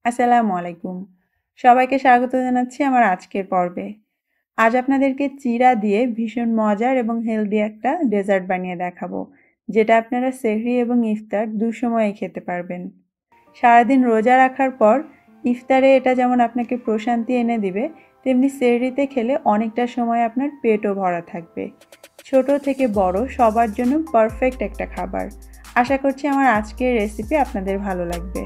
আসসালামু আলাইকুম। সবাইকে স্বাগত জানাচ্ছি আমার আজকের পর্বে। আজ আপনাদেরকে চিড়া দিয়ে ভীষণ মজার এবং হেলদি একটা ডেজার্ট বানিয়ে দেখাবো, যেটা আপনারা সেহরি এবং ইফতার ২ সময়েই খেতে পারবেন। সারাদিন রোজা রাখার পর ইফতারে এটা যেমন আপনাকে প্রশান্তি এনে দিবে, তেমনি সেহরিতে খেলে অনেকটা সময় আপনার পেটও ভরা থাকবে। ছোট থেকে বড় সবার জন্য পারফেক্ট একটা খাবার। আশা করছি আমার আজকের রেসিপি আপনাদের ভালো লাগবে।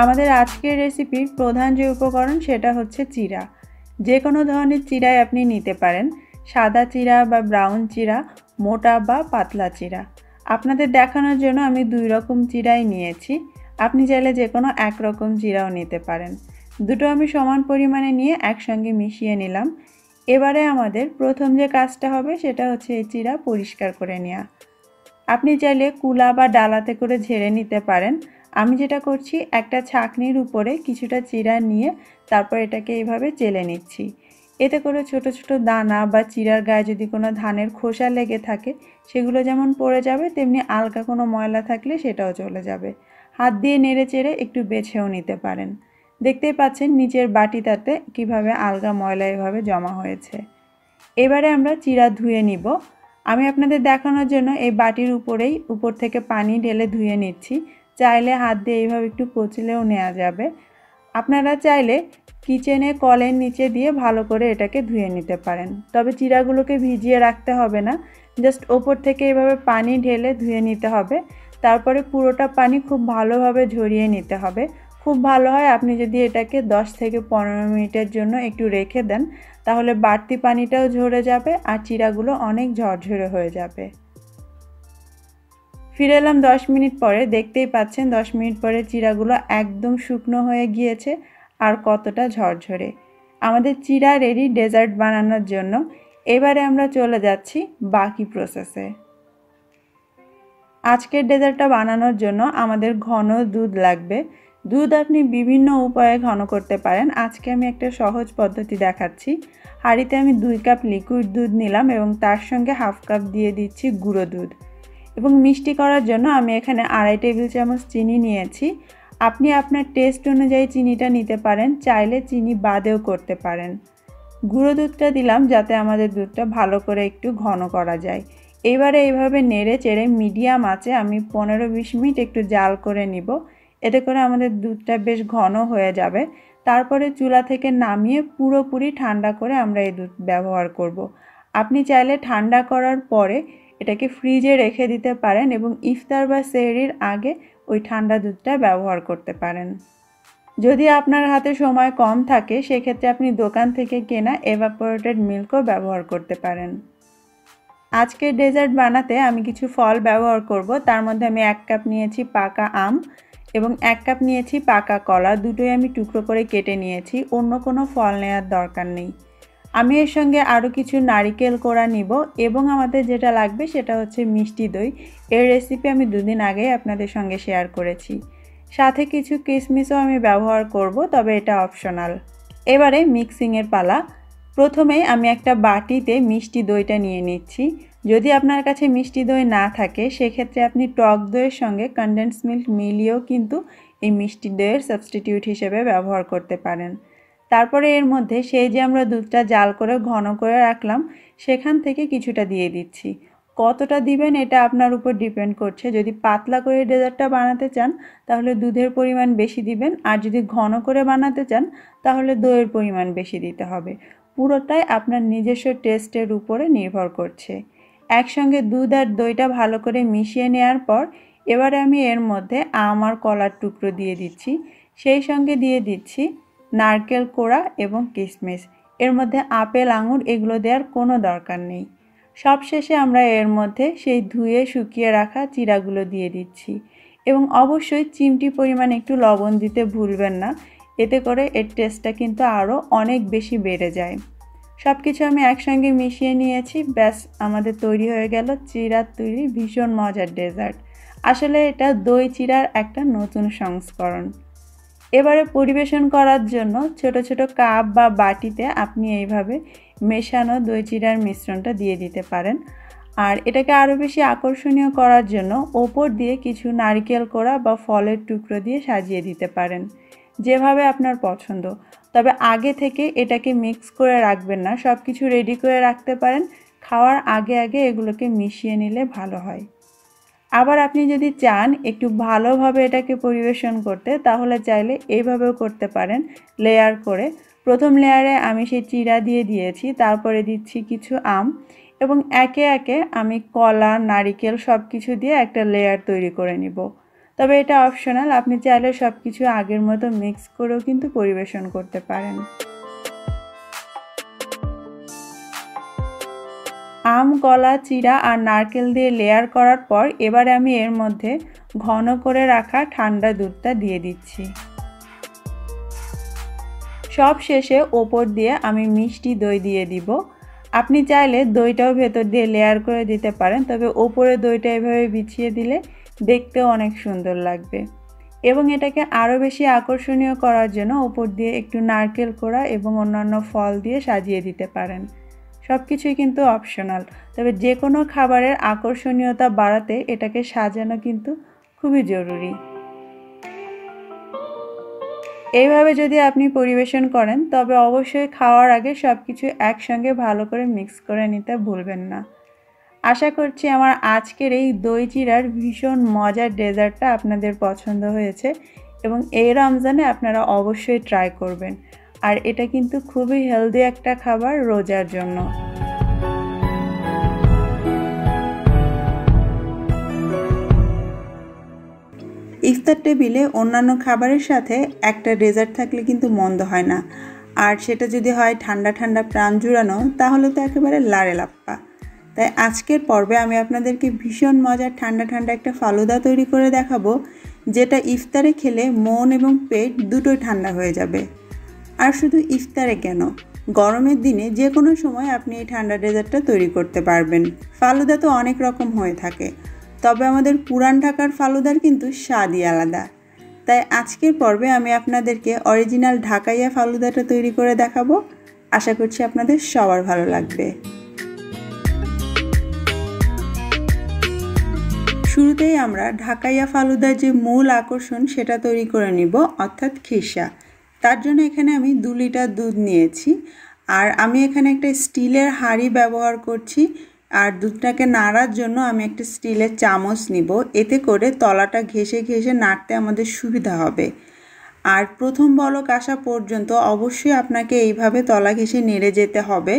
আমাদের আজকের রেসিপির প্রধান যে উপকরণ সেটা হচ্ছে চিড়া। যে কোনো ধরনের চিড়াই আপনি নিতে পারেন, সাদা চিড়া বা ব্রাউন চিড়া, মোটা বা পাতলা চিড়া। আপনাদের দেখানোর জন্য আমি ২ রকম চিড়াই নিয়েছি। আপনি চাইলে যে কোনো এক রকম চিড়াও নিতে পারেন। দুটো আমি সমান পরিমাণে নিয়ে একসঙ্গে মিশিয়ে নিলাম। এবারে আমাদের প্রথম যে কাজটা হবে সেটা হচ্ছে এই চিড়া পরিষ্কার করে নেওয়া। আপনি চাইলে কুলা বা ডালাতে করে ঝেড়ে নিতে পারেন। আমি যেটা করছি, একটা ছাঁকনির উপরে কিছুটা চিড়া নিয়ে তারপর এটাকে এইভাবে চেলে নিচ্ছি। এতে করে ছোট ছোট দানা বা চিড়ার গায়ে যদি কোনো ধানের খোসা লেগে থাকে সেগুলো যেমন পড়ে যাবে, তেমনি আলগা কোনো ময়লা থাকলে সেটাও চলে যাবে। হাত দিয়ে নেড়ে চেড়ে একটু বেছেও নিতে পারেন। দেখতেই পাচ্ছেন নিচের বাটিটাতে কিভাবে আলগা ময়লা এভাবে জমা হয়েছে। এবারে আমরা চিড়া ধুয়ে নিব। আমি আপনাদের দেখানোর জন্য এই বাটির উপরেই উপর থেকে পানি ঢেলে ধুয়ে নিচ্ছি। চাইলে হাত দিয়ে এইভাবে একটু কচলেও নেওয়া যাবে। আপনারা চাইলে কিচেনে কলের নিচে দিয়ে ভালো করে এটাকে ধুয়ে নিতে পারেন। তবে চিড়াগুলোকে ভিজিয়ে রাখতে হবে না, জাস্ট ওপর থেকে এভাবে পানি ঢেলে ধুয়ে নিতে হবে। তারপরে পুরোটা পানি খুব ভালোভাবে ঝরিয়ে নিতে হবে। খুব ভালো হয় আপনি যদি এটাকে 10 থেকে 15 মিনিটের জন্য একটু রেখে দেন, তাহলে বাড়তি পানিটাও ঝরে যাবে আর চিড়াগুলো অনেক ঝরঝরে হয়ে যাবে। ফিরে এলাম 10 মিনিট পরে। দেখতেই পাচ্ছেন 10 মিনিট পরে চিড়াগুলো একদম শুকনো হয়ে গিয়েছে আর কতটা ঝরঝরে। আমাদের চিড়া রেডি ডেজার্ট বানানোর জন্য। এবারে আমরা চলে যাচ্ছি বাকি প্রসেসে। আজকের ডেজার্টটা বানানোর জন্য আমাদের ঘন দুধ লাগবে। দুধ আপনি বিভিন্ন উপায়ে ঘন করতে পারেন। আজকে আমি একটা সহজ পদ্ধতি দেখাচ্ছি। হাঁড়িতে আমি 2 কাপ লিকুইড দুধ নিলাম এবং তার সঙ্গে হাফ কাপ দিয়ে দিচ্ছি গুঁড়ো দুধ। এবং মিষ্টি করার জন্য আমি এখানে 2.5 টেবিল চামচ চিনি নিয়েছি। আপনি আপনার টেস্ট অনুযায়ী চিনিটা নিতে পারেন, চাইলে চিনি বাদেও করতে পারেন। গুঁড়ো দুধটা দিলাম যাতে আমাদের দুধটা ভালো করে একটু ঘন করা যায়। এবারে এইভাবে নেড়ে চেড়ে মিডিয়াম আঁচে আমি 15-20 মিনিট একটু জাল করে নিব। এতে করে আমাদের দুধটা বেশ ঘন হয়ে যাবে। তারপরে চুলা থেকে নামিয়ে পুরোপুরি ঠান্ডা করে আমরা এই দুধ ব্যবহার করব। আপনি চাইলে ঠান্ডা করার পরে এটাকে ফ্রিজে রেখে দিতে পারেন এবং ইফতার বা সেহরির আগে ওই ঠান্ডা দুধটা ব্যবহার করতে পারেন। যদি আপনার হাতে সময় কম থাকে সেক্ষেত্রে আপনি দোকান থেকে কেনা এভাপোরেটেড মিল্কও ব্যবহার করতে পারেন। আজকের ডেজার্ট বানাতে আমি কিছু ফল ব্যবহার করব। তার মধ্যে আমি 1 কাপ নিয়েছি পাকা আম এবং 1 কাপ নিয়েছি পাকা কলা। দুটোই আমি টুকরো করে কেটে নিয়েছি। অন্য কোনো ফল নেওয়ার দরকার নেই। আমি এর সঙ্গে আরও কিছু নারিকেল কোড়া নিব এবং আমাদের যেটা লাগবে সেটা হচ্ছে মিষ্টি দই। এর রেসিপি আমি 2 দিন আগেই আপনাদের সঙ্গে শেয়ার করেছি। সাথে কিছু কিশমিশও আমি ব্যবহার করব, তবে এটা অপশনাল। এবারে মিক্সিংয়ের পালা। প্রথমেই আমি একটা বাটিতে মিষ্টি দইটা নিয়ে নিচ্ছি। যদি আপনার কাছে মিষ্টি দই না থাকে সেক্ষেত্রে আপনি টক দইয়ের সঙ্গে কনডেন্স মিল্ক মিলিয়েও কিন্তু এই মিষ্টি দইয়ের সাবস্টিটিউট হিসেবে ব্যবহার করতে পারেন। তারপরে এর মধ্যে সেই যে আমরা দুধটা জাল করে ঘন করে রাখলাম সেখান থেকে কিছুটা দিয়ে দিচ্ছি। কতটা দিবেন এটা আপনার উপর ডিপেন্ড করছে। যদি পাতলা করে ডেজার্টটা বানাতে চান তাহলে দুধের পরিমাণ বেশি দিবেন, আর যদি ঘন করে বানাতে চান তাহলে দইয়ের পরিমাণ বেশি দিতে হবে। পুরোটাই আপনার নিজস্ব টেস্টের উপরে নির্ভর করছে। একসঙ্গে দুধ আর দইটা ভালো করে মিশিয়ে নেওয়ার পর এবারে আমি এর মধ্যে আম আর কলার টুকরো দিয়ে দিচ্ছি। সেই সঙ্গে দিয়ে দিচ্ছি নারকেল কোড়া এবং কিশমিশ। এর মধ্যে আপেল আঙুর এগুলো দেওয়ার কোনো দরকার নেই। সবশেষে আমরা এর মধ্যে সেই ধুয়ে শুকিয়ে রাখা চিড়াগুলো দিয়ে দিচ্ছি এবং অবশ্যই চিমটি পরিমাণ একটু লবণ দিতে ভুলবেন না। এতে করে এর টেস্টটা কিন্তু আরও অনেক বেশি বেড়ে যায়। সব কিছু আমি একসঙ্গে মিশিয়ে নিয়েছি। ব্যাস, আমাদের তৈরি হয়ে গেল চিড়ার তৈরি ভীষণ মজার ডেজার্ট। আসলে এটা দই চিড়ার একটা নতুন সংস্করণ। এবারে পরিবেশন করার জন্য ছোট ছোট কাপ বা বাটিতে আপনি এইভাবে মেশানো দই চিড়ার মিশ্রণটা দিয়ে দিতে পারেন। আর এটাকে আরও বেশি আকর্ষণীয় করার জন্য ওপর দিয়ে কিছু নারকেল কোড়া বা ফলের টুকরো দিয়ে সাজিয়ে দিতে পারেন, যেভাবে আপনার পছন্দ। তবে আগে থেকে এটাকে মিক্স করে রাখবেন না, সব কিছু রেডি করে রাখতে পারেন, খাওয়ার আগে আগে এগুলোকে মিশিয়ে নিলে ভালো হয়। আবার আপনি যদি চান একটু ভালোভাবে এটাকে পরিবেশন করতে, তাহলে চাইলে এইভাবেও করতে পারেন, লেয়ার করে। প্রথম লেয়ারে আমি সেই চিড়া দিয়ে দিয়েছি, তারপরে দিচ্ছি কিছু আম এবং একে একে আমি কলা, নারিকেল সব কিছু দিয়ে একটা লেয়ার তৈরি করে নিব। তবে এটা অপশনাল, আপনি চাইলে সব কিছু আগের মতো মিক্স করেও কিন্তু পরিবেশন করতে পারেন। আম, কলা, চিড়া আর নারকেল দিয়ে লেয়ার করার পর এবারে আমি এর মধ্যে ঘন করে রাখা ঠান্ডা দুধটা দিয়ে দিচ্ছি। সব শেষে ওপর দিয়ে আমি মিষ্টি দই দিয়ে দিব। আপনি চাইলে দইটাও ভেতর দিয়ে লেয়ার করে দিতে পারেন, তবে ওপরে দইটা এভাবে বিছিয়ে দিলে দেখতেও অনেক সুন্দর লাগবে। এবং এটাকে আরও বেশি আকর্ষণীয় করার জন্য ওপর দিয়ে একটু নারকেল কোড়া এবং অন্যান্য ফল দিয়ে সাজিয়ে দিতে পারেন। সব কিছুই কিন্তু অপশনাল, তবে যে কোনো খাবারের আকর্ষণীয়তা বাড়াতে এটাকে সাজানো কিন্তু খুবই জরুরি। এইভাবে যদি আপনি পরিবেশন করেন, তবে অবশ্যই খাওয়ার আগে সব কিছু একসঙ্গে ভালো করে মিক্স করে নিতে ভুলবেন না। আশা করছি আমার আজকের এই দই চিড়ার ভীষণ মজার ডেজার্টটা আপনাদের পছন্দ হয়েছে এবং এই রমজানে আপনারা অবশ্যই ট্রাই করবেন। আর এটা কিন্তু খুবই হেলদি একটা খাবার রোজার জন্য। ইফতার টেবিলে অন্যান্য খাবারের সাথে একটা ডেজার্ট থাকলে কিন্তু মন্দ হয় না, আর সেটা যদি হয় ঠান্ডা ঠান্ডা প্রাণ জুড়ানো, তাহলে তো একেবারে লাড়ে লাপ্পা। তাই আজকের পর্বে আমি আপনাদেরকে ভীষণ মজার ঠান্ডা ঠান্ডা একটা ফালুদা তৈরি করে দেখাবো, যেটা ইফতারে খেলে মন এবং পেট দুটোই ঠান্ডা হয়ে যাবে। আর শুধু ইফতারে কেন, গরমের দিনে যে কোনো সময় আপনি এই ঠান্ডা ডেজার্টটা তৈরি করতে পারবেন। ফালুদা তো অনেক রকম হয়ে থাকে, তবে আমাদের পুরান ঢাকার ফালুদার কিন্তু স্বাদই আলাদা। তাই আজকের পর্বে আমি আপনাদেরকে অরিজিনাল ঢাকাইয়া ফালুদাটা তৈরি করে দেখাবো। আশা করছি আপনাদের সবার ভালো লাগবে। শুরুতেই আমরা ঢাকাইয়া ফালুদার যে মূল আকর্ষণ সেটা তৈরি করে নিব, অর্থাৎ খিরসা। তার জন্য এখানে আমি 2 লিটার দুধ নিয়েছি, আর আমি এখানে একটা স্টিলের হাঁড়ি ব্যবহার করছি। আর দুধটাকে নাড়ার জন্য আমি একটা স্টিলের চামচ নিব, এতে করে তলাটা ঘেঁষে ঘেঁষে নাড়তে আমাদের সুবিধা হবে। আর প্রথম বলক আসা পর্যন্ত অবশ্যই আপনাকে এইভাবে তলা ঘেঁষে নেড়ে যেতে হবে,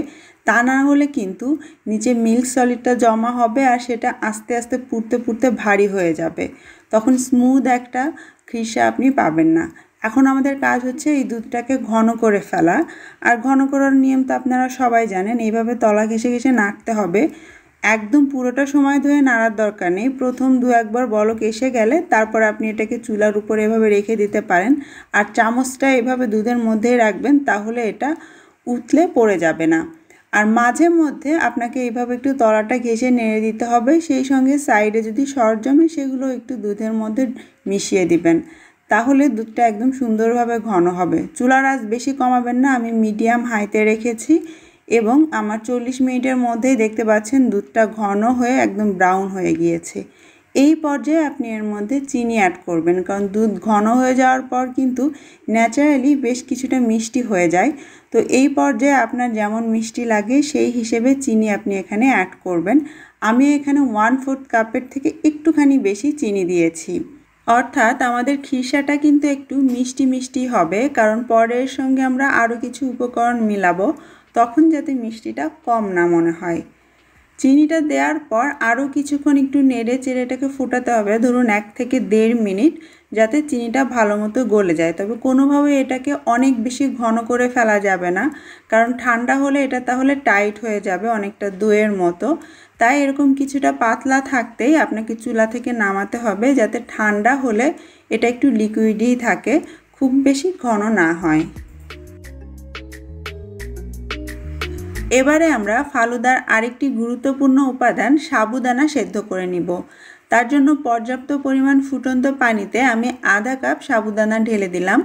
তা না হলে কিন্তু নিচে মিল্ক সলিডটা জমা হবে আর সেটা আস্তে আস্তে পুড়তে পুড়তে ভারী হয়ে যাবে, তখন স্মুথ একটা খিরসা আপনি পাবেন না। এখন আমাদের কাজ হচ্ছে এই দুধটাকে ঘন করে ফেলা। আর ঘন করার নিয়ম তো আপনারা সবাই জানেন, এইভাবে তলা ঘেঁষে ঘেঁষে নাড়তে হবে। একদম পুরোটা সময় ধরে নাড়ার দরকার নেই, প্রথম 2-1 বার বলক এসে গেলে তারপর আপনি এটাকে চুলার উপরে এভাবে রেখে দিতে পারেন। আর চামচটা এভাবে দুধের মধ্যেই রাখবেন, তাহলে এটা উতলে পড়ে যাবে না। আর মাঝে মধ্যে আপনাকে এইভাবে একটু তলাটা ঘেঁষে নেড়ে দিতে হবে, সেই সঙ্গে সাইডে যদি সর জমে সেগুলো একটু দুধের মধ্যে মিশিয়ে দিবেন, তাহলে দুধটা একদম সুন্দরভাবে ঘন হবে। চুলার আঁচ বেশি কমাবেন না, আমি মিডিয়াম হাইতে রেখেছি এবং আমার 40 মিনিটের মধ্যেই দেখতে পাচ্ছেন দুধটা ঘন হয়ে একদম ব্রাউন হয়ে গিয়েছে। এই পর্যায়ে আপনি এর মধ্যে চিনি অ্যাড করবেন, কারণ দুধ ঘন হয়ে যাওয়ার পর কিন্তু ন্যাচারালি বেশ কিছুটা মিষ্টি হয়ে যায়। তো এই পর্যায়ে আপনার যেমন মিষ্টি লাগে সেই হিসেবে চিনি আপনি এখানে অ্যাড করবেন। আমি এখানে 1/4 কাপের থেকে একটুখানি বেশি চিনি দিয়েছি। অর্থাৎ আমাদের খিরসাটা কিন্তু একটু মিষ্টি মিষ্টি হবে, কারণ পরের সঙ্গে আমরা আরও কিছু উপকরণ মিলাবো, তখন যাতে মিষ্টিটা কম না মনে হয়। চিনিটা দেওয়ার পর আরও কিছুক্ষণ একটু নেড়ে চেড়ে এটাকে ফোটাতে হবে, ধরুন 1 থেকে 1.5 মিনিট, যাতে চিনিটা ভালো মতো গলে যায়। তবে কোনোভাবে এটাকে অনেক বেশি ঘন করে ফেলা যাবে না, কারণ ঠান্ডা হলে এটা তাহলে টাইট হয়ে যাবে অনেকটা দইয়ের মতো। তাই এরকম কিছুটা পাতলা থাকতেই আপনাকে চুলা থেকে নামাতে হবে, যাতে ঠান্ডা হলে এটা একটু লিকুইডই থাকে, খুব বেশি ঘন না হয়। এবারে আমরা ফালুদার আরেকটি গুরুত্বপূর্ণ উপাদান সাবুদানা সেদ্ধ করে নিব। তার জন্য পর্যাপ্ত পরিমাণ ফুটন্ত পানিতে আমি আধা কাপ সাবুদানা ঢেলে দিলাম।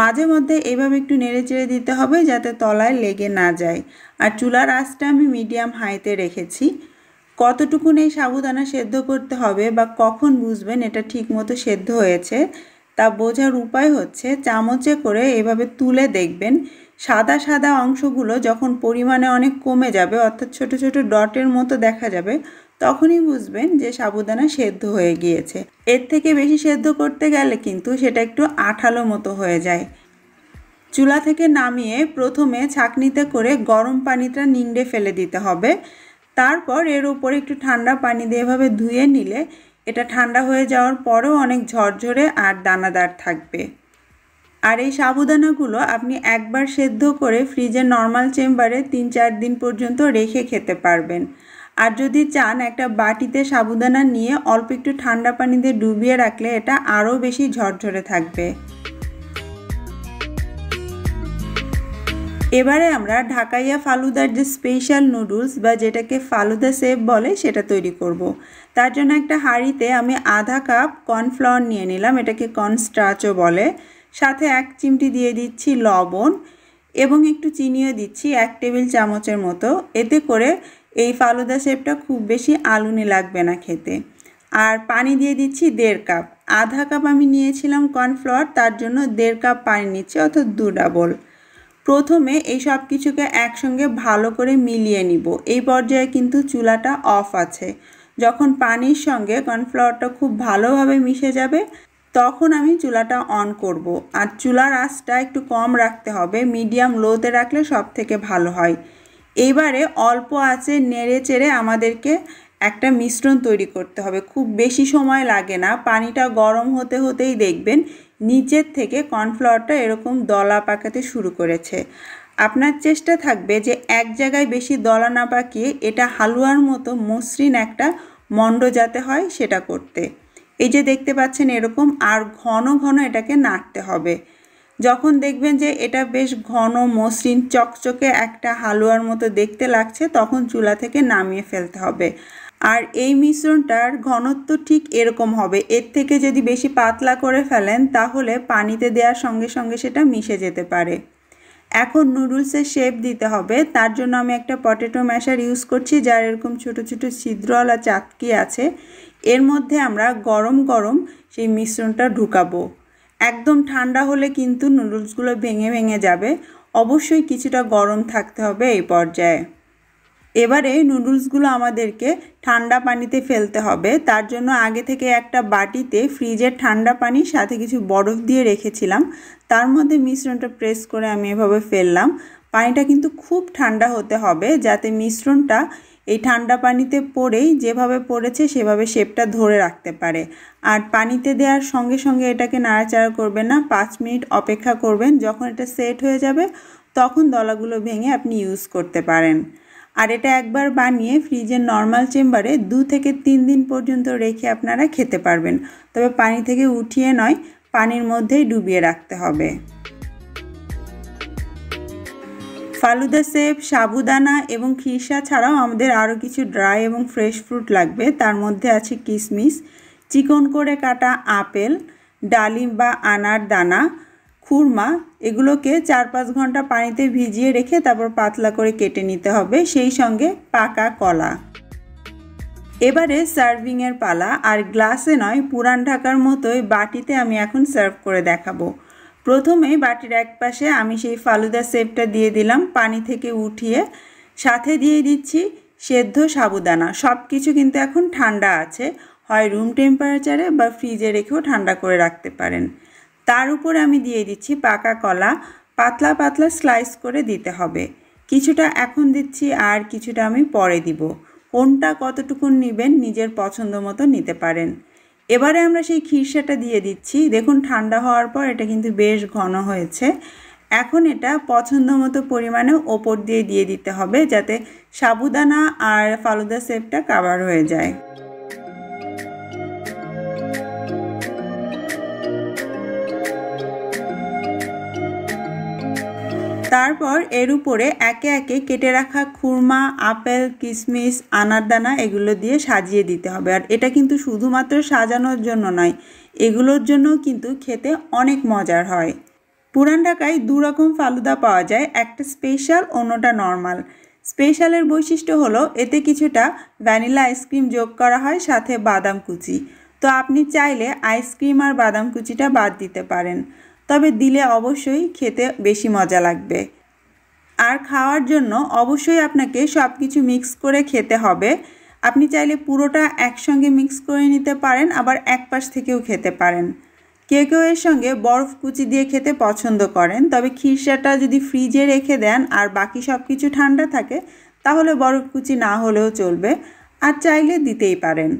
মাঝে মধ্যে এভাবে একটু নেড়ে চেড়ে দিতে হবে, যাতে তলায় লেগে না যায়। আর চুলার আঁচটা আমি মিডিয়াম হাইতে রেখেছি। কতটুকুন এই সাবুদানা সেদ্ধ করতে হবে বা কখন বুঝবেন এটা ঠিকমতো সেদ্ধ হয়েছে তা বোঝার উপায় হচ্ছে চামচে করে এভাবে তুলে দেখবেন সাদা সাদা অংশগুলো যখন পরিমাণে অনেক কমে যাবে অর্থাৎ ছোট ছোট ডটের মতো দেখা যাবে তখনই বুঝবেন যে সাবুদানা সেদ্ধ হয়ে গিয়েছে। এর থেকে বেশি সেদ্ধ করতে গেলে কিন্তু সেটা একটু আঠালো মতো হয়ে যায়। চুলা থেকে নামিয়ে প্রথমে ছাঁকনিতে করে গরম পানিটা নিংড়ে ফেলে দিতে হবে। তারপর এর উপরে একটু ঠান্ডা পানি দিয়ে এভাবে ধুয়ে নিলে এটা ঠান্ডা হয়ে যাওয়ার পরেও অনেক ঝরঝরে আর দানাদার থাকবে। আর এই সাবুদানাগুলো আপনি একবার সেদ্ধ করে ফ্রিজে নর্মাল চেম্বারে 3-4 দিন পর্যন্ত রেখে খেতে পারবেন। আর যদি চান একটা বাটিতে সাবুদানা নিয়ে অল্প একটু ঠান্ডা পানিতে ডুবিয়ে রাখলে এটা আরও বেশি ঝরঝরে থাকবে। এবারে আমরা ঢাকাইয়া ফালুদার যে স্পেশাল নুডলস বা যেটাকে ফালুদা শেপ বলে সেটা তৈরি করব। তার জন্য একটা হাঁড়িতে আমি আধা কাপ কর্নফ্লাওয়ার নিয়ে নিলাম, এটাকে কর্নস্টার্চও বলে। সাথে 1 চিমটি দিয়ে দিচ্ছি লবণ এবং একটু চিনিও দিচ্ছি 1 টেবিল চামচের মতো। এতে করে এই ফালুদা শেপটা খুব বেশি আলুনি লাগবে না খেতে। আর পানি দিয়ে দিচ্ছি 1.5 কাপ। আধা কাপ আমি নিয়েছিলাম কর্নফ্লাওয়ার, তার জন্য 1.5 কাপ পানি নিচ্ছি, অর্থাৎ 2 ডাবল। প্রথমে এই সব কিছুকে একসঙ্গে ভালো করে মিলিয়ে নিব। এই পর্যায়ে কিন্তু চুলাটা অফ আছে। যখন পানির সঙ্গে কর্নফ্লাওয়ারটা খুব ভালোভাবে মিশে যাবে তখন আমি চুলাটা অন করব। আর চুলার আঁচটা একটু কম রাখতে হবে, মিডিয়াম লোতে রাখলে সব থেকে ভালো হয়। এইবারে অল্প আঁচে নেড়ে চেড়ে আমাদেরকে একটা মিশ্রণ তৈরি করতে হবে। খুব বেশি সময় লাগে না, পানিটা গরম হতে হতেই দেখবেন নিচের থেকে কর্নফ্লাওয়ারটা এরকম দলা পাকাতে শুরু করেছে। আপনার চেষ্টা থাকবে যে এক জায়গায় বেশি দলা না পাকিয়ে এটা হালুয়ার মতো মসৃণ একটা মণ্ড যাতে হয় সেটা করতে। এই যে দেখতে পাচ্ছেন এরকম, আর ঘন ঘন এটাকে নাড়তে হবে। যখন দেখবেন যে এটা বেশ ঘন মসৃণ চকচকে একটা হালুয়ার মতো দেখতে লাগছে তখন চুলা থেকে নামিয়ে ফেলতে হবে। আর এই মিশ্রণটার ঘনত্ব ঠিক এরকম হবে। এর থেকে যদি বেশি পাতলা করে ফেলেন তাহলে পানিতে দেওয়ার সঙ্গে সঙ্গে সেটা মিশে যেতে পারে। এখন নুডলসের শেপ দিতে হবে, তার জন্য আমি একটা পটেটো ম্যাশার ইউজ করছি যার এরকম ছোট ছোট ছিদ্রওয়ালা চাটকি আছে। এর মধ্যে আমরা গরম গরম সেই মিশ্রণটা ঢুকাবো। একদম ঠান্ডা হলে কিন্তু নুডলসগুলো ভেঙে ভেঙে যাবে, অবশ্যই কিছুটা গরম থাকতে হবে এই পর্যায়ে। এবারে নুডলসগুলো আমাদেরকে ঠান্ডা পানিতে ফেলতে হবে। তার জন্য আগে থেকে একটা বাটিতে ফ্রিজের ঠান্ডা পানি সাথে কিছু বরফ দিয়ে রেখেছিলাম, তার মধ্যে মিশ্রণটা প্রেস করে আমি এভাবে ফেললাম। পানিটা কিন্তু খুব ঠান্ডা হতে হবে যাতে মিশ্রণটা এই ঠান্ডা পানিতে পড়েই যেভাবে পড়েছে সেভাবে শেপটা ধরে রাখতে পারে। আর পানিতে দেওয়ার সঙ্গে সঙ্গে এটাকে নাড়াচাড়া করবেন না, 5 মিনিট অপেক্ষা করবেন। যখন এটা সেট হয়ে যাবে তখন দলাগুলো ভেঙে আপনি ইউজ করতে পারেন। আর এটা একবার বানিয়ে ফ্রিজের নর্মাল চেম্বারে 2 থেকে 3 দিন পর্যন্ত রেখে আপনারা খেতে পারবেন। তবে পানি থেকে উঠিয়ে নয়, পানির মধ্যেই ডুবিয়ে রাখতে হবে। ফালুদা শেপ, সাবুদানা এবং খিরসা ছাড়াও আমাদের আরও কিছু ড্রাই এবং ফ্রেশ ফ্রুট লাগবে। তার মধ্যে আছে কিশমিশ, চিকন করে কাটা আপেল, ডালিম বা আনার দানা, খুরমা। এগুলোকে 4-5 ঘন্টা পানিতে ভিজিয়ে রেখে তারপর পাতলা করে কেটে নিতে হবে, সেই সঙ্গে পাকা কলা। এবারে সার্ভিংয়ের পালা। আর গ্লাসে নয়, পুরান ঢাকার মতোই বাটিতে আমি এখন সার্ভ করে দেখাবো। প্রথমেই বাটির এক পাশে আমি সেই ফালুদা শেপটা দিয়ে দিলাম পানি থেকে উঠিয়ে, সাথে দিয়ে দিচ্ছি সেদ্ধ সাবুদানা। সব কিছু কিন্তু এখন ঠান্ডা আছে, হয় রুম টেম্পারেচারে বা ফ্রিজে রেখেও ঠান্ডা করে রাখতে পারেন। তার উপরে আমি দিয়ে দিচ্ছি পাকা কলা, পাতলা পাতলা স্লাইস করে দিতে হবে। কিছুটা এখন দিচ্ছি আর কিছুটা আমি পরে দিব। কোনটা কতটুকুন নেবেন নিজের পছন্দ মতো নিতে পারেন। এবারে আমরা সেই খিরসাটা দিয়ে দিচ্ছি। দেখুন ঠান্ডা হওয়ার পর এটা কিন্তু বেশ ঘন হয়েছে। এখন এটা পছন্দ মতো পরিমাণে ওপর দিয়ে দিতে হবে যাতে সাবুদানা আর ফালুদা শেপটা কভার হয়ে যায়। তারপর এর উপরে একে একে কেটে রাখা খুরমা, আপেল, কিশমিশ, আনারদানা এগুলো দিয়ে সাজিয়ে দিতে হবে। আর এটা কিন্তু শুধুমাত্র সাজানোর জন্য নয়, এগুলোর জন্যও কিন্তু খেতে অনেক মজার হয়। পুরান ঢাকায় 2 রকম ফালুদা পাওয়া যায়, একটা স্পেশাল, অন্যটা নর্মাল। স্পেশালের বৈশিষ্ট্য হলো এতে কিছুটা ভ্যানিলা আইসক্রিম যোগ করা হয়, সাথে বাদাম কুচি। তো আপনি চাইলে আইসক্রিম আর বাদাম কুচিটা বাদ দিতে পারেন, তবে দিলে অবশ্যই খেতে বেশি মজা লাগবে। আর খাওয়ার জন্য অবশ্যই আপনাকে সব কিছু মিক্স করে খেতে হবে। আপনি চাইলে পুরোটা একসঙ্গে মিক্স করে নিতে পারেন, আবার এক পাশ থেকেও খেতে পারেন। কেউ কেউ এর সঙ্গে বরফ কুচি দিয়ে খেতে পছন্দ করেন, তবে খিরসাটা যদি ফ্রিজে রেখে দেন আর বাকি সব কিছু ঠান্ডা থাকে তাহলে বরফ কুচি না হলেও চলবে, আর চাইলে দিতেই পারেন।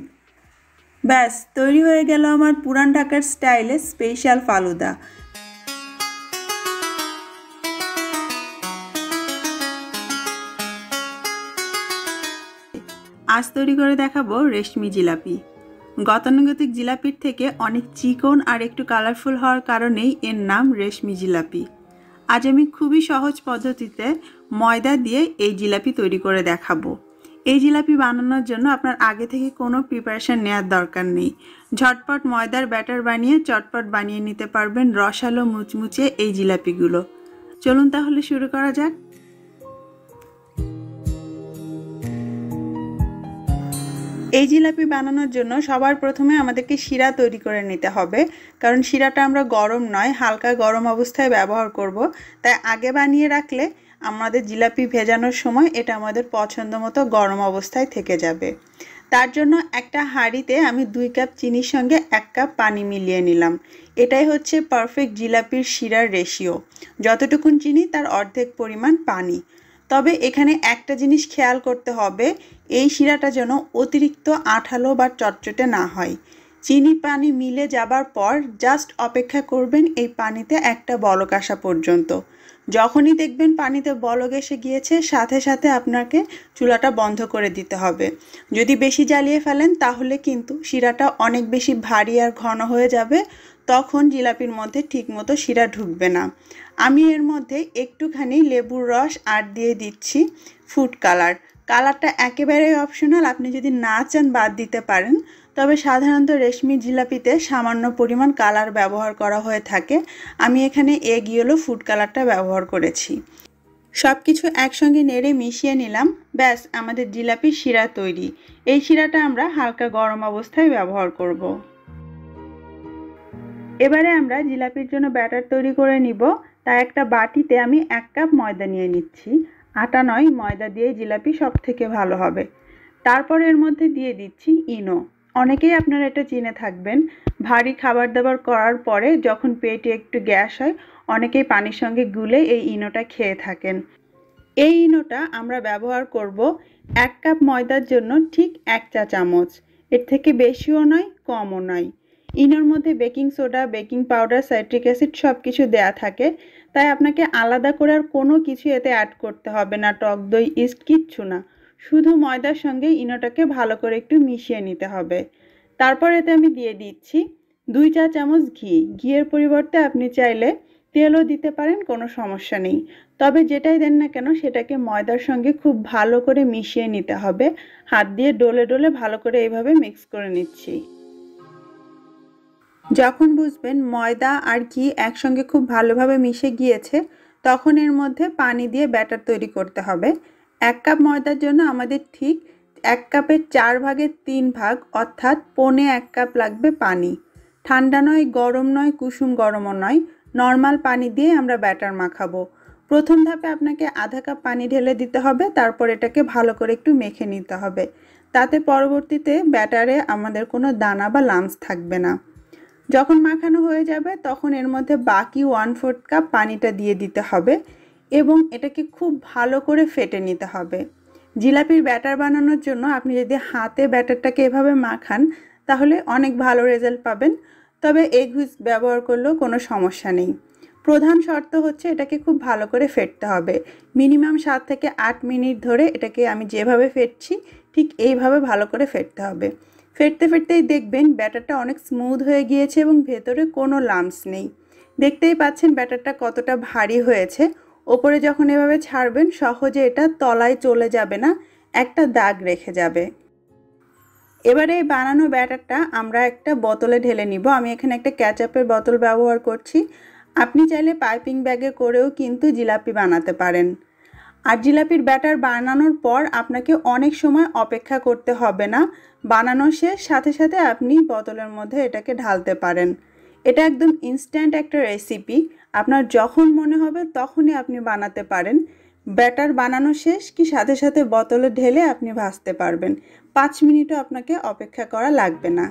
ব্যাস তৈরি হয়ে গেল আমার পুরান ঢাকার স্টাইলে স্পেশাল ফালুদা। আজ তৈরি করে দেখাবো রেশমি জিলাপি। গতানুগতিক জিলাপির থেকে অনেক চিকন আর একটু কালারফুল হওয়ার কারণেই এর নাম রেশমি জিলাপি। আজ আমি খুবই সহজ পদ্ধতিতে ময়দা দিয়ে এই জিলাপি তৈরি করে দেখাবো। এই জিলাপি বানানোর জন্য আপনার আগে থেকে কোনো প্রিপারেশন নেওয়ার দরকার নেই। ঝটপট ময়দার ব্যাটার বানিয়ে চটপট বানিয়ে নিতে পারবেন রসালো মুচমুচে এই জিলাপিগুলো। চলুন তাহলে শুরু করা যাক। এই জিলাপি বানানোর জন্য সবার প্রথমে আমাদেরকে শিরা তৈরি করে নিতে হবে, কারণ শিরাটা আমরা গরম নয় হালকা গরম অবস্থায় ব্যবহার করব। তাই আগে বানিয়ে রাখলে আমাদের জিলাপি ভেজানোর সময় এটা আমাদের পছন্দ মতো গরম অবস্থায় থেকে যাবে। তার জন্য একটা হাঁড়িতে আমি 2 কাপ চিনির সঙ্গে 1 কাপ পানি মিলিয়ে নিলাম। এটাই হচ্ছে পারফেক্ট জিলাপির শিরার রেশিও। যতটুকুন চিনি তার অর্ধেক পরিমাণ পানি। তবে এখানে একটা জিনিস খেয়াল করতে হবে, এই শিরাটা যেন অতিরিক্ত আঠালো বা চটচটে না হয়। চিনি পানি মিলে যাবার পর জাস্ট অপেক্ষা করবেন এই পানিতে একটা বলক আসা পর্যন্ত। যখনই দেখবেন পানিতে বলক এসে গিয়েছে সাথে সাথে আপনাকে চুলাটা বন্ধ করে দিতে হবে। যদি বেশি জ্বালিয়ে ফেলেন তাহলে কিন্তু শিরাটা অনেক বেশি ভারী আর ঘন হয়ে যাবে, তখন জিলাপির মধ্যে ঠিকমতো শিরা ঢুকবে না। আমি এর মধ্যে একটুখানি লেবুর রস আর দিয়ে দিচ্ছি ফুড কালার। কালারটা একেবারেই অপশনাল, আপনি যদি না চান বাদ দিতে পারেন। তবে সাধারণত রেশমি জিলাপিতে সামান্য পরিমাণ কালার ব্যবহার করা হয়ে থাকে। আমি এখানে এগ ইয়েলো ফুড কালারটা ব্যবহার করেছি। সব কিছু একসঙ্গে নেড়ে মিশিয়ে নিলাম। ব্যাস আমাদের জিলাপির শিরা তৈরি। এই শিরাটা আমরা হালকা গরম অবস্থায় ব্যবহার করব। এবারে আমরা জিলাপির জন্য ব্যাটার তৈরি করে নিব। তাই একটা বাটিতে আমি 1 কাপ ময়দা নিয়ে নিচ্ছি। আটা নয়, ময়দা দিয়ে জিলাপি সব থেকে ভালো হবে। তারপর এর মধ্যে দিয়ে দিচ্ছি ইনো। অনেকেই আপনারা এটা চিনে থাকবেন, ভারী খাবার দাবার করার পরে যখন পেটে একটু গ্যাস হয় অনেকেই পানির সঙ্গে গুলে এই ইনোটা খেয়ে থাকেন। এই ইনোটা আমরা ব্যবহার করব 1 কাপ ময়দার জন্য ঠিক 1 চা চামচ। এর থেকে বেশিও নয় কমও নয়। ইনোর মধ্যে baking soda, baking powder, citric acid সব কিছু দেয়া থাকে, তাই আপনাকে আলাদা করে আর কোনো কিছু এতে অ্যাড করতে হবে না, টক দই, ইস্ট কিচ্ছু না। শুধু ময়দার সঙ্গে ইনোটাকে ভালো করে একটু মিশিয়ে নিতে হবে। তারপর এতে আমি দিয়ে দিচ্ছি 2 চা চামচ ঘি। ঘিয়ের পরিবর্তে আপনি চাইলে তেলও দিতে পারেন, কোনো সমস্যা নেই। তবে যেটাই দেন না কেন সেটাকে ময়দার সঙ্গে খুব ভালো করে মিশিয়ে নিতে হবে। হাত দিয়ে ডলে ডলে ভালো করে এইভাবে মিক্স করে নিচ্ছি। যখন বুঝবেন ময়দা আর ঘি একসঙ্গে খুব ভালোভাবে মিশে গিয়েছে তখন এর মধ্যে পানি দিয়ে ব্যাটার তৈরি করতে হবে। 1 কাপ ময়দার জন্য আমাদের ঠিক 1 কাপের 4 ভাগের 3 ভাগ অর্থাৎ 1.25 কাপ লাগবে পানি। ঠান্ডা নয়, গরম নয়, কুসুম গরমও নয়, নর্মাল পানি দিয়ে আমরা ব্যাটার মাখাবো। প্রথম ধাপে আপনাকে আধা কাপ পানি ঢেলে দিতে হবে, তারপর এটাকে ভালো করে একটু মেখে নিতে হবে। তাতে পরবর্তীতে ব্যাটারে আমাদের কোনো দানা বা লাম্পস থাকবে না। যখন মাখানো হয়ে যাবে তখন এর মধ্যে বাকি 1/4 কাপ পানিটা দিয়ে দিতে হবে এবং এটাকে খুব ভালো করে ফেটে নিতে হবে। জিলাপির ব্যাটার বানানোর জন্য আপনি যদি হাতে ব্যাটারটাকে এভাবে মাখান তাহলে অনেক ভালো রেজাল্ট পাবেন, তবে এগ হুইস্ক ব্যবহার করলেও কোনো সমস্যা নেই। প্রধান শর্ত হচ্ছে এটাকে খুব ভালো করে ফেটতে হবে। মিনিমাম 7 থেকে 8 মিনিট ধরে এটাকে আমি যেভাবে ফেটছি ঠিক এইভাবে ভালো করে ফেটতে হবে। ফেটতে ফেটতেই দেখবেন ব্যাটারটা অনেক স্মুথ হয়ে গিয়েছে এবং ভেতরে কোনো লাম্পস নেই। দেখতেই পাচ্ছেন ব্যাটারটা কতটা ভারী হয়েছে। ওপরে যখন এভাবে ছাড়বেন সহজে এটা তলায় চলে যাবে না, একটা দাগ রেখে যাবে। এবারে এই বানানো ব্যাটারটা আমরা একটা বোতলে ঢেলে নিব। আমি এখানে একটা ক্যাচআপের বোতল ব্যবহার করছি। আপনি চাইলে পাইপিং ব্যাগে করেও কিন্তু জিলাপি বানাতে পারেন। আর জিলাপির ব্যাটার বানানোর পর আপনাকে অনেক সময় অপেক্ষা করতে হবে না। বানানো শেষ সাথে সাথে আপনি বোতলের মধ্যে এটাকে ঢালতে পারেন। এটা একদম ইনস্ট্যান্ট একটা রেসিপি। আপনার যখন মনে হবে তখনই আপনি বানাতে পারেন। ব্যাটার বানানো শেষ কি সাথে সাথে বোতলে ঢেলে আপনি ভাজতে পারবেন। 5 মিনিটও আপনাকে অপেক্ষা করা লাগবে না।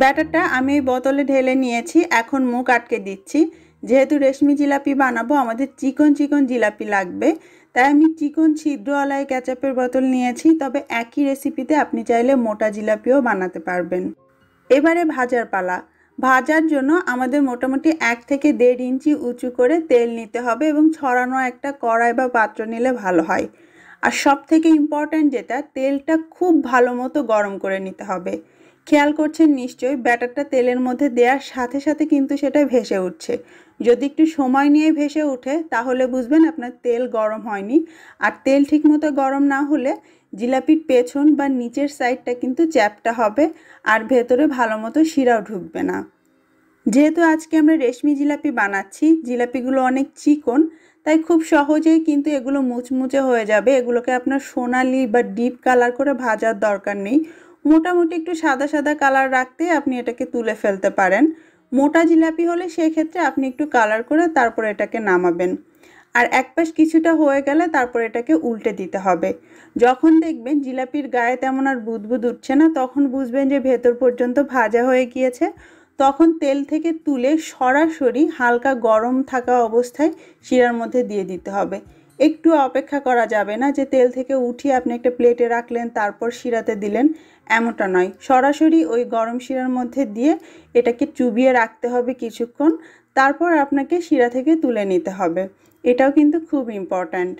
ব্যাটারটা আমি এই বোতলে ঢেলে নিয়েছি। এখন মুখ আটকে দিচ্ছি। যেহেতু রেশমি জিলাপি বানাবো, আমাদের চিকন চিকন জিলাপি লাগবে, তাই আমি চিকন ছিদ্রওয়ালা কেচাপের বোতল নিয়েছি। তবে একই রেসিপিতে আপনি চাইলে মোটা জিলাপিও বানাতে পারবেন। এবারে ভাজার পালা। ভাজার জন্য আমাদের মোটামুটি 1 থেকে 1.5 ইঞ্চি উঁচু করে তেল নিতে হবে এবং ছড়ানো একটা কড়াই বা পাত্র নিলে ভালো হয়। আর সব থেকে ইম্পর্ট্যান্ট যেটা, তেলটা খুব ভালো মতো গরম করে নিতে হবে। খেয়াল করছেন নিশ্চয়ই, ব্যাটারটা তেলের মধ্যে দেওয়ার সাথে সাথে কিন্তু সেটা ভেসে উঠছে। যদি একটু সময় নিয়ে ভেসে ওঠে তাহলে বুঝবেন আপনার তেল গরম হয়নি। আর তেল ঠিকমতো গরম না হলে জিলাপির পেছন বা নিচের সাইডটা কিন্তু চ্যাপ্টা হবে আর ভেতরে ভালো মতো শিরাও ঢুকবে না। যেহেতু আজকে আমরা রেশমি জিলাপি বানাচ্ছি, জিলাপিগুলো অনেক চিকন, তাই খুব সহজেই কিন্তু এগুলো মুচমুচে হয়ে যাবে। এগুলোকে আপনার সোনালি বা ডিপ কালার করে ভাজার দরকার নেই। মোটামুটি একটু সাদা সাদা কালার রাখতে আপনি এটাকে তুলে ফেলতে পারেন। মোটা জিলাপি হলে সেক্ষেত্রে আপনি একটু কালার করে তারপর এটাকে নামাবেন। আর এক পাশ কিছুটা হয়ে গেলে তারপর এটাকে উল্টে দিতে হবে। যখন দেখবেন জিলাপির গায়ে তেমন আর বুদবুদ উঠছে না, তখন বুঝবেন যে ভেতর পর্যন্ত ভাজা হয়ে গিয়েছে। তখন তেল থেকে তুলে সরাসরি হালকা গরম থাকা অবস্থায় শিরার মধ্যে দিয়ে দিতে হবে। একটু অপেক্ষা করা যাবে না যে তেল থেকে উঠিয়ে আপনি একটা প্লেটে রাখলেন তারপর শিরাতে দিলেন, এমনটা নয়। সরাসরি ওই গরম শিরার মধ্যে দিয়ে এটাকে চুবিয়ে রাখতে হবে কিছুক্ষণ, তারপর আপনাকে শিরা থেকে তুলে নিতে হবে। এটাও কিন্তু খুব ইম্পর্ট্যান্ট।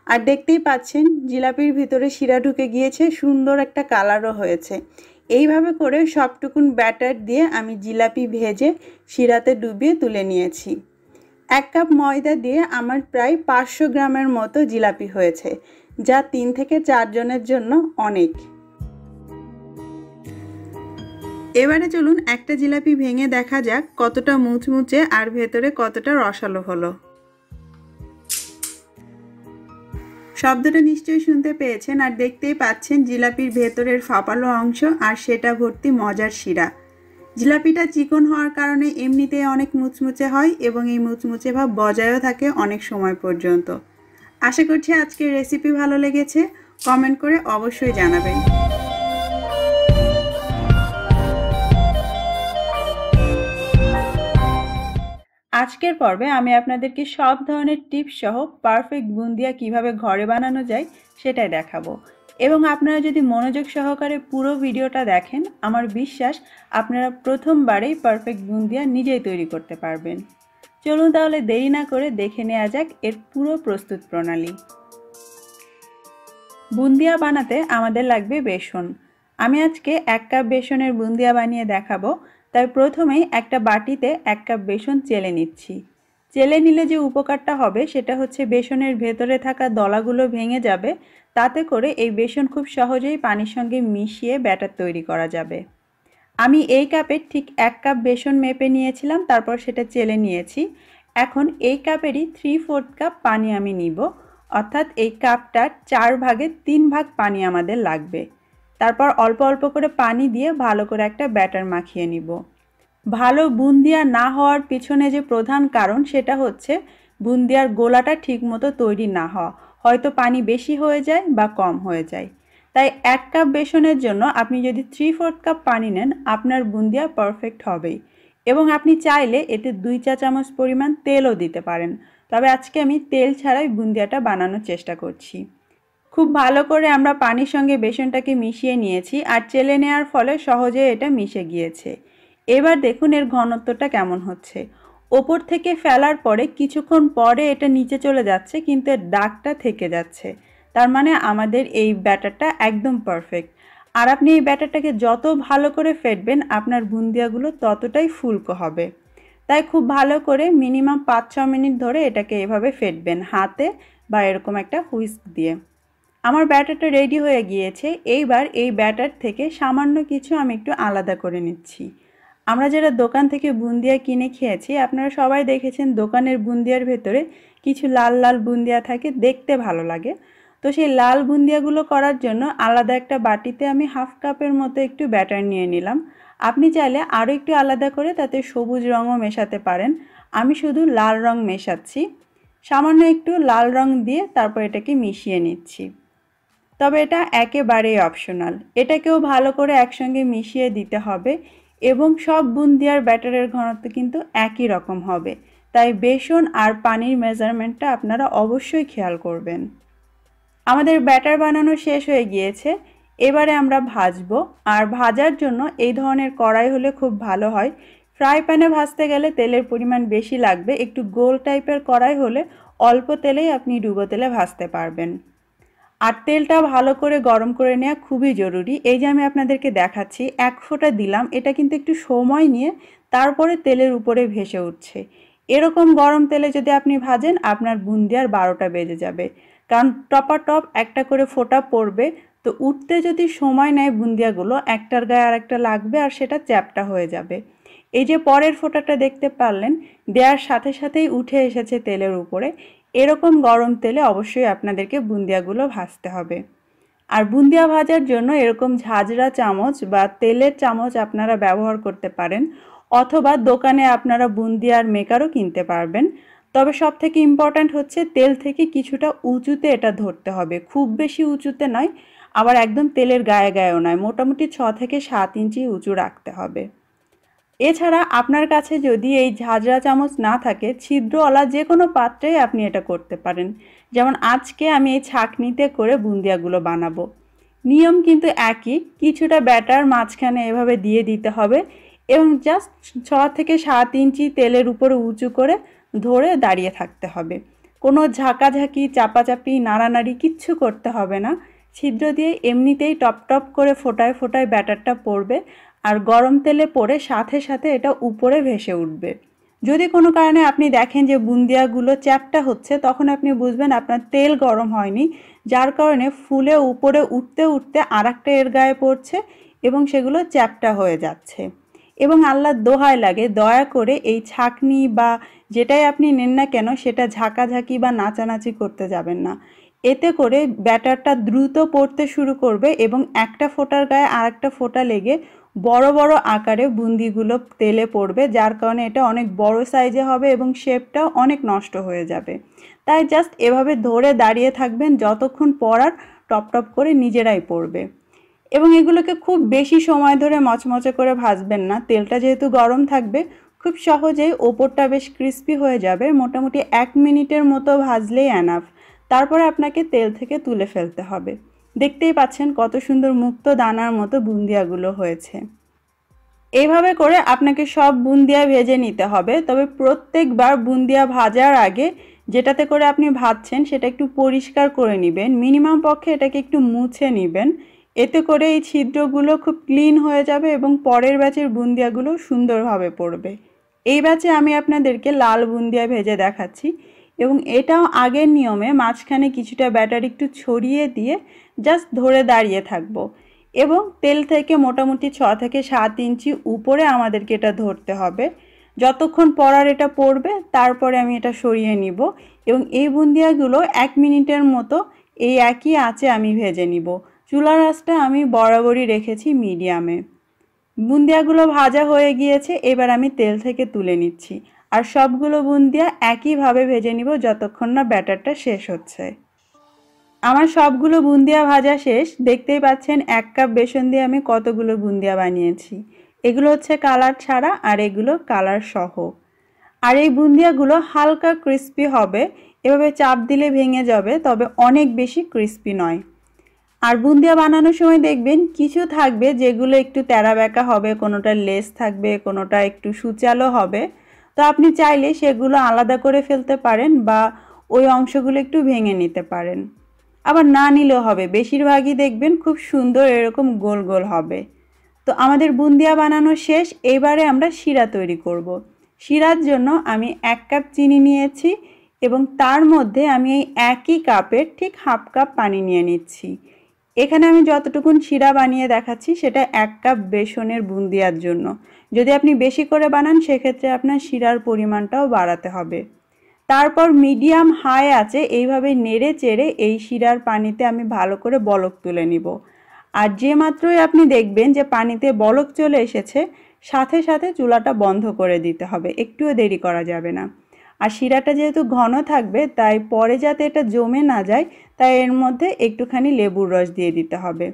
আর দেখতেই পাচ্ছেন জিলাপির ভিতরে শিরা ঢুকে গিয়েছে, সুন্দর একটা কালারও হয়েছে। এইভাবে করে সবটুকুন ব্যাটার দিয়ে আমি জিলাপি ভেজে শিরাতে ডুবিয়ে তুলে নিয়েছি। 1 কাপ ময়দা দিয়ে আমার প্রায় 500 গ্রামের মতো জিলাপি হয়েছে, যা 3 থেকে 4 জনের জন্য অনেক। এবারে চলুন একটা জিলাপি ভেঙে দেখা যাক কতটা মুচমুচে আর ভেতরে কতটা রসালো হলো। শব্দটা নিশ্চয়ই শুনতে পেয়েছেন আর দেখতেই পাচ্ছেন জিলাপির ভেতরের ফাঁপালো অংশ আর সেটা ভর্তি মজার শিরা। জিলাপিটা চিকন হওয়ার কারণে এমনিতেই অনেক মুচমুচে হয় এবং এই মুচমুচে ভাব বজায়ও থাকে অনেক সময় পর্যন্ত। আশা করছি আজকের রেসিপি ভালো লেগেছে। কমেন্ট করে অবশ্যই জানাবেন। আজকের পর্বে আমি আপনাদেরকে সব ধরনের টিপস সহ পারফেক্ট বুন্দিয়া কিভাবে ঘরে বানানো যায় সেটাই দেখাবো। এবং আপনারা যদি মনোযোগ সহকারে পুরো ভিডিওটা দেখেন, আমার বিশ্বাস আপনারা প্রথমবারেই পারফেক্ট বুন্দিয়া নিজেই তৈরি করতে পারবেন। চলুন তাহলে দেরি না করে দেখে নেওয়া যাক এর পুরো প্রস্তুত প্রণালী। বুন্দিয়া বানাতে আমাদের লাগবে বেসন। আমি আজকে 1 কাপ বেসনের বুন্দিয়া বানিয়ে দেখাবো। তাই প্রথমেই একটা বাটিতে 1 কাপ বেসন চেলে নিচ্ছি। চেলে নিলে যে উপকারটা হবে সেটা হচ্ছে বেসনের ভেতরে থাকা দলাগুলো ভেঙে যাবে। তাতে করে এই বেসন খুব সহজেই পানির সঙ্গে মিশিয়ে ব্যাটার তৈরি করা যাবে। আমি এই কাপের ঠিক 1 কাপ বেসন মেপে নিয়েছিলাম, তারপর সেটা চেলে নিয়েছি। এখন এই কাপেরই 3/4 কাপ পানি আমি নিব, অর্থাৎ এই কাপটার 4 ভাগের 3 ভাগ পানি আমাদের লাগবে। তারপর অল্প অল্প করে পানি দিয়ে ভালো করে একটা ব্যাটার মাখিয়ে নিব। ভালো বুন্দিয়া না হওয়ার পিছনে যে প্রধান কারণ সেটা হচ্ছে বুন্দিয়ার গোলাটা ঠিকমতো তৈরি না হওয়া। হয়তো পানি বেশি হয়ে যায় বা কম হয়ে যায়। তাই 1 কাপ বেসনের জন্য আপনি যদি 3/4 কাপ পানি নেন, আপনার বুন্দিয়া পারফেক্ট হবেই। এবং আপনি চাইলে এতে 2 চা চামচ পরিমাণ তেলও দিতে পারেন। তবে আজকে আমি তেল ছাড়াই বুন্দিয়াটা বানানোর চেষ্টা করছি। খুব ভালো করে আমরা পানির সঙ্গে বেসনটাকে মিশিয়ে নিয়েছি আর চেলে নেওয়ার ফলে সহজে এটা মিশে গিয়েছে। এবার দেখুন এর ঘনত্বটা কেমন হচ্ছে। ওপর থেকে ফেলার পরে কিছুক্ষণ পরে এটা নিচে চলে যাচ্ছে, কিন্তু এর দাগটা থেকে যাচ্ছে। তার মানে আমাদের এই ব্যাটারটা একদম পারফেক্ট। আর আপনি এই ব্যাটারটাকে যত ভালো করে ফেটবেন আপনার বুন্দিয়াগুলো ততটাই ফুলকো হবে। তাই খুব ভালো করে মিনিমাম 5-6 মিনিট ধরে এটাকে এভাবে ফেটবেন হাতে বা এরকম একটা হুইস্ক দিয়ে। আমার ব্যাটারটা রেডি হয়ে গিয়েছে। এইবার এই ব্যাটার থেকে সামান্য কিছু আমি একটু আলাদা করে নিচ্ছি। আমরা যারা দোকান থেকে বুন্দিয়া কিনে খেয়েছি আপনারা সবাই দেখেছেন দোকানের বুন্দিয়ার ভেতরে কিছু লাল লাল বুন্দিয়া থাকে, দেখতে ভালো লাগে। তো সেই লাল বুন্দিয়াগুলো করার জন্য আলাদা একটা বাটিতে আমি হাফ কাপের মতো একটু ব্যাটার নিয়ে নিলাম। আপনি চাইলে আরও একটু আলাদা করে তাতে সবুজ রঙও মেশাতে পারেন। আমি শুধু লাল রং মেশাচ্ছি। সামান্য একটু লাল রং দিয়ে তারপর এটাকে মিশিয়ে নিচ্ছি। তবে এটা একেবারেই অপশনাল, এটাকেও ভালো করে একসঙ্গে মিশিয়ে দিতে হবে এবং সব বুন্দিয়ার ব্যাটারের ঘনত্ব কিন্তু একই রকম হবে, তাই বেসন আর পানির মেজারমেন্টটা আপনারা অবশ্যই খেয়াল করবেন। আমাদের ব্যাটার বানানো শেষ হয়ে গিয়েছে, এবারে আমরা ভাজবো। আর ভাজার জন্য এই ধরনের কড়াই হলে খুব ভালো হয়। ফ্রাই প্যানে ভাজতে গেলে তেলের পরিমাণ বেশি লাগবে, একটু গোল টাইপের কড়াই হলে অল্প তেলেই আপনি ডুবো তেলে ভাজতে পারবেন। আর তেলটা ভালো করে গরম করে নেওয়া খুবই জরুরি। এই যে আমি আপনাদেরকে দেখাচ্ছি, এক ফোঁটা দিলাম, এটা কিন্তু একটু সময় নিয়ে তারপরে তেলের উপরে ভেসে উঠছে। এরকম গরম তেলে যদি আপনি ভাজেন আপনার বুন্দিয়ার 12টা বেজে যাবে, কারণ টপাটপ একটা করে ফোঁটা পড়বে। তো উঠতে যদি সময় নেয় বুন্দিয়াগুলো একটার গায়ে আর একটা লাগবে আর সেটা চ্যাপটা হয়ে যাবে। এই যে পরের ফোঁটাটা দেখতে পারলেন, দেওয়ার সাথে সাথেই উঠে এসেছে তেলের উপরে। এরকম গরম তেলে অবশ্যই আপনাদেরকে বুন্দিয়াগুলো ভাজতে হবে। আর বুন্দিয়া ভাজার জন্য এরকম ঝাঁঝরা চামচ বা তেলের চামচ আপনারা ব্যবহার করতে পারেন, অথবা দোকানে আপনারা বুন্দিয়ার মেকারও কিনতে পারবেন। তবে সব থেকে ইম্পর্ট্যান্ট হচ্ছে তেল থেকে কিছুটা উঁচুতে এটা ধরতে হবে, খুব বেশি উঁচুতে নয়, আবার একদম তেলের গায়ে গায়েও নয়, মোটামুটি 6 থেকে 7 ইঞ্চি উঁচু রাখতে হবে। এছাড়া আপনার কাছে যদি এই ঝাঁঝরা চামচ না থাকে, ছিদ্রওয়ালা যে কোনো পাত্রেই আপনি এটা করতে পারেন। যেমন আজকে আমি এই ছাঁকনিতে করে বুন্দিয়াগুলো বানাবো। নিয়ম কিন্তু একই, কিছুটা ব্যাটার মাঝখানে এভাবে দিয়ে দিতে হবে এবং জাস্ট 6 থেকে 7 ইঞ্চি তেলের উপরে উঁচু করে ধরে দাঁড়িয়ে থাকতে হবে। কোনো ঝাঁকাঝাঁকি, চাপাচাপি, নাড়ানাড়ি কিচ্ছু করতে হবে না। ছিদ্র দিয়ে এমনিতেই টপ টপ করে ফোটায় ফোটায় ব্যাটারটা পড়বে আর গরম তেলে পড়ে সাথে সাথে এটা উপরে ভেসে উঠবে। যদি কোনো কারণে আপনি দেখেন যে বুন্দিয়াগুলো চ্যাপটা হচ্ছে, তখন আপনি বুঝবেন আপনার তেল গরম হয়নি, যার কারণে ফুলে উপরে উঠতে উঠতে আরেকটা এর গায়ে পড়ছে এবং সেগুলো চ্যাপটা হয়ে যাচ্ছে। এবং আল্লাহর দোহাই লাগে, দয়া করে এই ছাঁকনি বা যেটাই আপনি নেন না কেন সেটা ঝাঁকাঝাঁকি বা নাচানাচি করতে যাবেন না। এতে করে ব্যাটারটা দ্রুত পড়তে শুরু করবে এবং একটা ফোঁটার গায়ে আরেকটা ফোঁটা লেগে বড় বড় আকারে বুন্দিগুলো তেলে পড়বে, যার কারণে এটা অনেক বড় সাইজে হবে এবং শেপটাও অনেক নষ্ট হয়ে যাবে। তাই জাস্ট এভাবে ধরে দাঁড়িয়ে থাকবেন যতক্ষণ পড়ার টপ টপ করে নিজেরাই পড়বে। এবং এগুলোকে খুব বেশি সময় ধরে মচমচে করে ভাজবেন না, তেলটা যেহেতু গরম থাকবে খুব সহজেই ওপরটা বেশ ক্রিস্পি হয়ে যাবে। মোটামুটি 1 মিনিটের মতো ভাজলেই এনাফ। তারপরে আপনাকে তেল থেকে তুলে ফেলতে হবে। দেখতেই পাচ্ছেন কত সুন্দর মুক্ত দানার মতো বুন্দিয়াগুলো হয়েছে। এইভাবে করে আপনাকে সব বুন্দিয়া ভেজে নিতে হবে। তবে প্রত্যেকবার বুন্দিয়া ভাজার আগে যেটাতে করে আপনি ভাজছেন সেটা একটু পরিষ্কার করে নেবেন, মিনিমাম পক্ষে এটাকে একটু মুছে নেবেন। এতে করে এই ছিদ্রগুলো খুব ক্লিন হয়ে যাবে এবং পরের ব্যাচের বুন্দিয়াগুলো সুন্দরভাবে পড়বে। এই ব্যাচে আমি আপনাদেরকে লাল বুন্দিয়া ভেজে দেখাচ্ছি এবং এটাও আগের নিয়মে মাঝখানে কিছুটা ব্যাটার একটু ছড়িয়ে দিয়ে জাস্ট ধরে দাঁড়িয়ে থাকবো এবং তেল থেকে মোটামুটি 6 থেকে 7 ইঞ্চি উপরে আমাদেরকে এটা ধরতে হবে। যতক্ষণ পরার এটা পড়বে তারপরে আমি এটা সরিয়ে নিব এবং এই বুন্দিয়াগুলো 1 মিনিটের মতো এই একই আঁচে আমি ভেজে নিব। চুলার আঁচটা আমি বরাবরই রেখেছি মিডিয়ামে। বুন্দিয়াগুলো ভাজা হয়ে গিয়েছে, এবার আমি তেল থেকে তুলে নিচ্ছি আর সবগুলো বুন্দিয়া একইভাবে ভেজে নিব যতক্ষণ না ব্যাটারটা শেষ হচ্ছে। আমার সবগুলো বুন্দিয়া ভাজা শেষ। দেখতেই পাচ্ছেন 1 কাপ বেসন দিয়ে আমি কতগুলো বুন্দিয়া বানিয়েছি। এগুলো হচ্ছে কালার ছাড়া আর এগুলো কালার সহ। আর এই বুন্দিয়াগুলো হালকা ক্রিস্পি হবে, এভাবে চাপ দিলে ভেঙে যাবে, তবে অনেক বেশি ক্রিস্পি নয়। আর বুন্দিয়া বানানোর সময় দেখবেন কিছু থাকবে যেগুলো একটু তেরা বেঁকা হবে, কোনোটা লেস থাকবে, কোনোটা একটু সুচালো হবে। তো আপনি চাইলে সেগুলো আলাদা করে ফেলতে পারেন বা ওই অংশগুলো একটু ভেঙে নিতে পারেন। আবার না নিলেও হবে, বেশিরভাগই দেখবেন খুব সুন্দর এরকম গোল গোল হবে। তো আমাদের বুন্দিয়া বানানো শেষ, এবারে আমরা শিরা তৈরি করব। শিরার জন্য আমি 1 কাপ চিনি নিয়েছি এবং তার মধ্যে আমি এই একই কাপের ঠিক হাফ কাপ পানি নিয়ে নিচ্ছি। এখানে আমি যতটুকুন শিরা বানিয়ে দেখাচ্ছি সেটা 1 কাপ বেসনের বুন্দিয়ার জন্য। যদি আপনি বেশি করে বানান সেক্ষেত্রে আপনার শিরার পরিমাণটাও বাড়াতে হবে। তারপর মিডিয়াম হাই আছে এইভাবে নেড়ে চেড়ে এই শিরার পানিতে আমি ভালো করে বলক তুলে নিব। আর যে মাত্রই আপনি দেখবেন যে পানিতে বলক চলে এসেছে সাথে সাথে চুলাটা বন্ধ করে দিতে হবে, একটুও দেরি করা যাবে না। আর শিরাটা যেহেতু ঘন থাকবে তাই পরে যাতে এটা জমে না যায় তাই এর মধ্যে একটুখানি লেবুর রস দিয়ে দিতে হবে।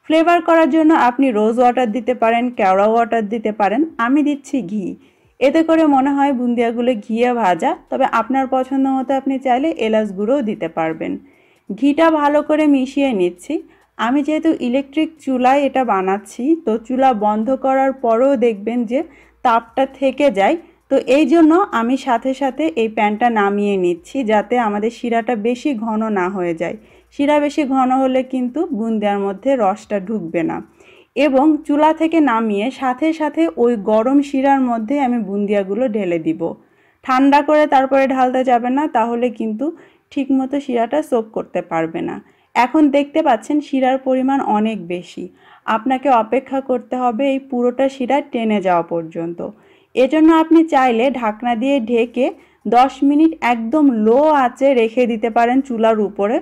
ফ্লেভার করার জন্য আপনি রোজ ওয়াটার দিতে পারেন, কেওড়া ওয়াটার দিতে পারেন, আমি দিচ্ছি ঘি। এতে করে মনে হয় বুন্দিয়াগুলো ঘিয়ে ভাজা, তবে আপনার পছন্দ মতো আপনি চাইলে এলাচ গুঁড়োও দিতে পারবেন। ঘিটা ভালো করে মিশিয়ে নিচ্ছি। আমি যেহেতু ইলেকট্রিক চুলায় এটা বানাচ্ছি তো চুলা বন্ধ করার পরেও দেখবেন যে তাপটা থেকে যায়, তো এই জন্য আমি সাথে সাথে এই প্যানটা নামিয়ে নিচ্ছি যাতে আমাদের শিরাটা বেশি ঘন না হয়ে যায়। শিরা বেশি ঘন হলে কিন্তু বুন্দিয়ার মধ্যে রসটা ঢুকবে না। এবং চুলা থেকে নামিয়ে সাথে সাথে ওই গরম শিরার মধ্যে আমি বুন্দিয়াগুলো ঢেলে দিব। ঠান্ডা করে তারপরে ঢালতে যাবে না, তাহলে কিন্তু ঠিকমতো শিরাটা সোক করতে পারবে না। এখন দেখতে পাচ্ছেন শিরার পরিমাণ অনেক বেশি, আপনাকে অপেক্ষা করতে হবে এই পুরোটা শিরা টেনে যাওয়া পর্যন্ত। এজন্য আপনি চাইলে ঢাকনা দিয়ে ঢেকে 10 মিনিট একদম লো আঁচে রেখে দিতে পারেন চুলার উপরে,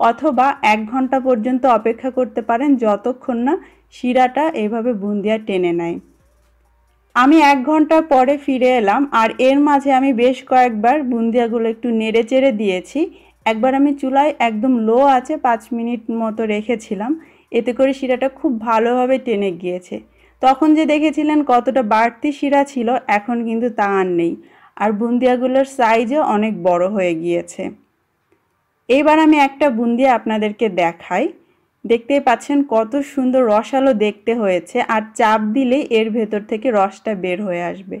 অথবা 1 ঘন্টা পর্যন্ত অপেক্ষা করতে পারেন যতক্ষণ না শিরাটা এইভাবে বুন্দিয়া টেনে নেয়। আমি 1 ঘন্টা পরে ফিরে এলাম আর এর মাঝে আমি বেশ কয়েকবার বুন্দিয়াগুলো একটু নেড়ে চেড়ে দিয়েছি। একবার আমি চুলায় একদম লো আঁচে 5 মিনিট মতো রেখেছিলাম, এতে করে শিরাটা খুব ভালোভাবে টেনে গিয়েছে। তখন যে দেখেছিলেন কতটা বাড়তি শিরা ছিল, এখন কিন্তু তা আর নেই। আর বুন্দিয়াগুলোর সাইজও অনেক বড় হয়ে গিয়েছে। এইবার আমি একটা বুন্দিয়া আপনাদেরকে দেখাই। দেখতেই পাচ্ছেন কত সুন্দর রসালো দেখতে হয়েছে, আর চাপ দিলেই এর ভেতর থেকে রসটা বের হয়ে আসবে।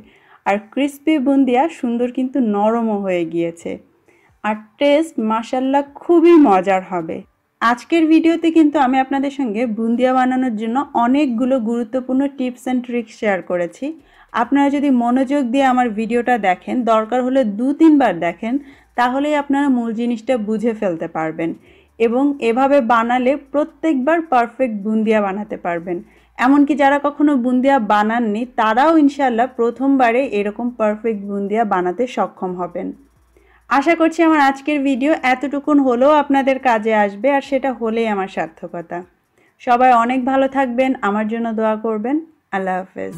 আর ক্রিস্পি বুন্দিয়া সুন্দর কিন্তু নরমও হয়ে গিয়েছে। আর টেস্ট মাশাআল্লাহ খুবই মজার হবে। আজকের ভিডিওতে কিন্তু আমি আপনাদের সঙ্গে বুন্দিয়া বানানোর জন্য অনেকগুলো গুরুত্বপূর্ণ টিপস অ্যান্ড ট্রিক্স শেয়ার করেছি। আপনারা যদি মনোযোগ দিয়ে আমার ভিডিওটা দেখেন, দরকার হলে 2-3 বার দেখেন, তাহলেই আপনারা মূল জিনিসটা বুঝে ফেলতে পারবেন এবং এভাবে বানালে প্রত্যেকবার পারফেক্ট বুন্দিয়া বানাতে পারবেন। এমনকি যারা কখনো বুন্দিয়া বানাননি তারাও ইনশাআল্লাহ প্রথমবারে এরকম পারফেক্ট বুন্দিয়া বানাতে সক্ষম হবেন। আশা করছি আমার আজকের ভিডিও এতটুকুন হলেও আপনাদের কাজে আসবে, আর সেটা হলেই আমার সার্থকতা। সবাই অনেক ভালো থাকবেন, আমার জন্য দোয়া করবেন। আল্লাহ হাফেজ।